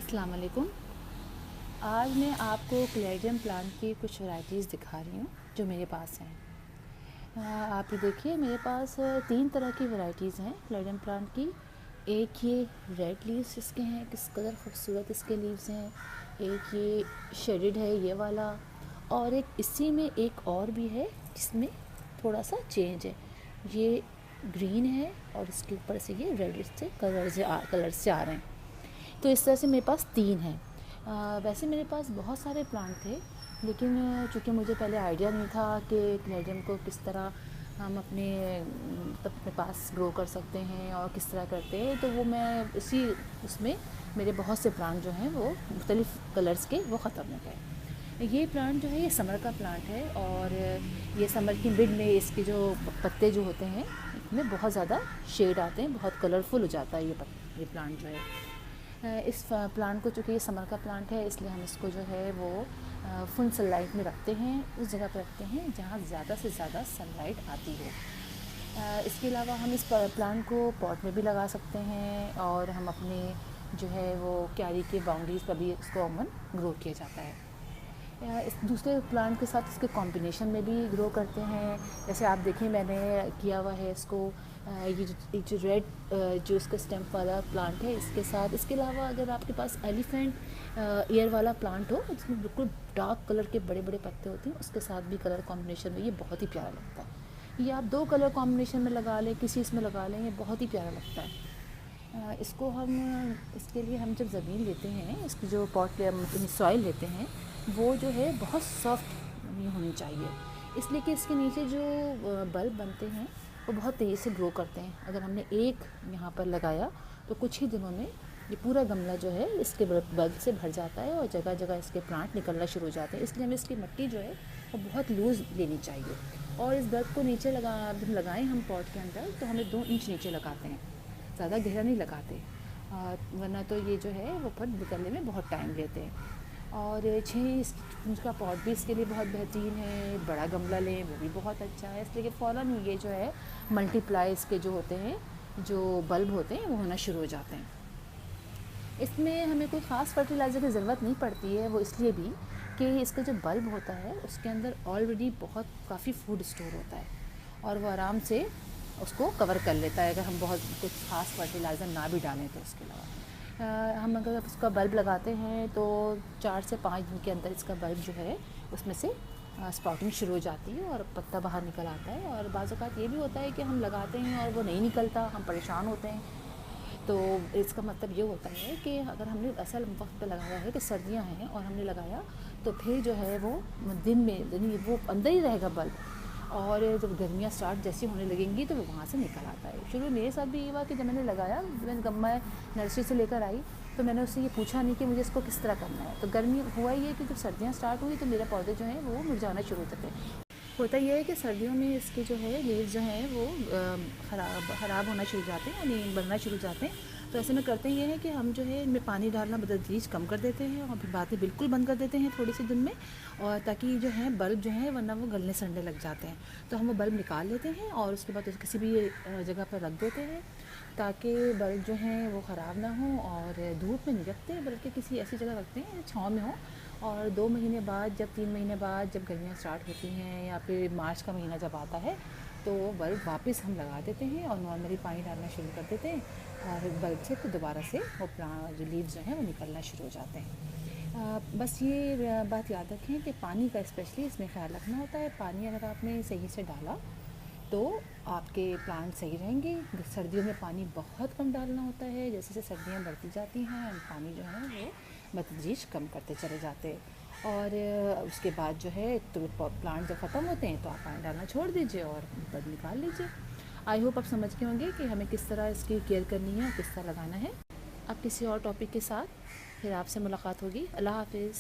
अस्सलाम वालेकुम। आज मैं आपको क्लेडियम प्लांट की कुछ वैरायटीज़ दिखा रही हूँ जो मेरे पास हैं। आप ये देखिए, मेरे पास 3 तरह की वैरायटीज़ हैं क्लेडियम प्लांट की। एक ये रेड लीव्स इसके हैं, किस कदर खूबसूरत इसके लीव्स हैं। एक ये शेडेड है ये वाला, और एक इसी में एक और भी है जिसमें थोड़ा सा चेंज है। ये ग्रीन है और इसके ऊपर से ये रेड से कलर से आ रहे हैं। तो इस तरह से मेरे पास 3 हैं। वैसे मेरे पास बहुत सारे प्लांट थे, लेकिन चूँकि मुझे पहले आइडिया नहीं था कि क्लेडियम को किस तरह हम अपने पास ग्रो कर सकते हैं और किस तरह करते हैं, तो वो मैं उसमें मेरे बहुत से प्लांट जो हैं वो मुख्तलिफ़ कलर्स के वो ख़त्म हो गए। ये प्लांट जो है ये समर का प्लांट है, और ये समर की मिड में इसके जो पत्ते जो होते हैं इसमें बहुत ज़्यादा शेड आते हैं, बहुत कलरफुल हो जाता है ये प्लांट जो है। इस प्लांट को, चूँकि ये समर का प्लांट है, इसलिए हम इसको जो है वो फुल सनलाइट में रखते हैं, उस जगह पर रखते हैं जहाँ ज़्यादा से ज़्यादा सनलाइट आती हो। इसके अलावा हम इस प्लांट को पॉट में भी लगा सकते हैं, और हम अपने जो है वो क्यारी के बाउंड्रीज़ पर भी इसको अमूमन ग्रो किया जाता है। इस दूसरे प्लांट के साथ इसके कॉम्बिनेशन में भी ग्रो करते हैं। जैसे आप देखें, मैंने किया हुआ है इसको, ये जो रेड जो इसका स्टेम वाला प्लांट है, इसके साथ, इसके अलावा अगर आपके पास एलिफेंट ईयर वाला प्लांट हो जिसमें बिल्कुल डार्क कलर के बड़े बड़े पत्ते होते हैं, उसके साथ भी कलर कॉम्बिनेशन में ये बहुत ही प्यारा लगता है। ये आप 2 कलर कॉम्बिनेशन में लगा लें, किसी इसमें लगा लें, ये बहुत ही प्यारा लगता है। इसके लिए हम जब ज़मीन लेते हैं, इसकी जो पॉट सॉइल लेते हैं, वो जो है बहुत सॉफ्ट नहीं होनी चाहिए, इसलिए कि इसके नीचे जो बल्ब बनते हैं वो बहुत तेज़ी से ग्रो करते हैं। अगर हमने एक यहाँ पर लगाया तो कुछ ही दिनों में ये पूरा गमला जो है इसके बल्ब से भर जाता है, और जगह जगह इसके प्लांट निकलना शुरू हो जाते हैं। इसलिए हमें इसकी मिट्टी जो है वो बहुत लूज़ लेनी चाहिए, और इस बल्ब को नीचे लगाएं हम पॉट के अंदर, तो हमें 2 इंच नीचे लगाते हैं, ज़्यादा गहरा नहीं लगाते, वरना तो ये जो है वो फिर निकलने में बहुत टाइम लेते हैं। और 6 इंच का पॉट भी इसके लिए बहुत बेहतरीन है। बड़ा गमला लें वो भी बहुत अच्छा है, इसलिए कि फ़ौरन ये जो है मल्टीप्लाई इसके जो होते हैं, जो बल्ब होते हैं वो होना शुरू हो जाते हैं। इसमें हमें कोई ख़ास फर्टिलाइज़र की ज़रूरत नहीं पड़ती है, वो इसलिए भी कि इसका जो बल्ब होता है उसके अंदर ऑलरेडी काफ़ी फूड स्टोर होता है, और वो आराम से उसको कवर कर लेता है, अगर हम बहुत कुछ ख़ास फर्टिलाइज़र ना भी डालें तो। उसके अलावा हम अगर उसका बल्ब लगाते हैं तो 4 से 5 दिन के अंदर इसका बल्ब जो है उसमें से स्प्राउटिंग शुरू हो जाती है और पत्ता बाहर निकल आता है। और बाज़ औक़ात ये भी होता है कि हम लगाते हैं और वो नहीं निकलता, हम परेशान होते हैं। तो इसका मतलब ये होता है कि अगर हमने असल वक्त पे लगाया है कि सर्दियां हैं और हमने लगाया, तो फिर जो है वो दिन में वो अंदर ही रहेगा बल्ब, और जब गर्मियाँ स्टार्ट जैसी होने लगेंगी तो वो वहाँ से निकल आता है। शुरू में मेरे साथ भी ये हुआ कि जब मैंने लगाया, मैंने गम्मा नर्सरी से लेकर आई, तो मैंने उससे ये पूछा नहीं कि मुझे इसको किस तरह करना है। तो गर्मी हुआ ये कि जब सर्दियाँ स्टार्ट हुई तो मेरे पौधे जो हैं वो मुरझाना शुरू हो जाते हैं। होता यह है कि सर्दियों में इसके जो है लीव्स जो हैं वो ख़राब होना शुरू हो जाते हैं, यानी बनना शुरू हो जाते हैं। तो ऐसे में करते ये हैं कि हम जो है इनमें पानी डालना बतदरीज कम कर देते हैं, और फिर बातें बिल्कुल बंद कर देते हैं थोड़ी सी दिन में, और ताकि जो है बल्ब जो है, वरना वो गलने सड़ने लग जाते हैं। तो हम वो बल्ब निकाल लेते हैं और उसके बाद उसे किसी भी जगह पर रख देते हैं, ताकि बल्ब जो हैं वो ख़राब ना हो, और धूप में नहीं रखते बल्कि किसी ऐसी जगह रखते हैं छाँव में हो। और 2 महीने बाद, जब 3 महीने बाद जब गर्मियाँ स्टार्ट होती हैं, या फिर मार्च का महीना जब आता है, तो बल्ब वापस हम लगा देते हैं और नॉर्मली पानी डालना शुरू कर देते हैं, और बल्ब से फिर दोबारा से वो जो लीव्स जो हैं वो निकलना शुरू हो जाते हैं। बस ये बात याद रखें कि पानी का स्पेशली इसमें ख्याल रखना होता है। पानी अगर आपने सही से डाला तो आपके प्लांट सही रहेंगे। सर्दियों में पानी बहुत कम डालना होता है, जैसे जैसे सर्दियाँ बढ़ती जाती हैं हम पानी जो है वो बतदरीज कम करते चले जाते हैं। और उसके बाद जो है तो प्लांट जब ख़त्म होते हैं तो आप पानी डालना छोड़ दीजिए और बल्ब निकाल लीजिए। आई होप आप समझ गए होंगे कि हमें किस तरह इसकी केयर करनी है और किस तरह लगाना है। अब किसी और टॉपिक के साथ फिर आपसे मुलाकात होगी। अल्लाह हाफिज़।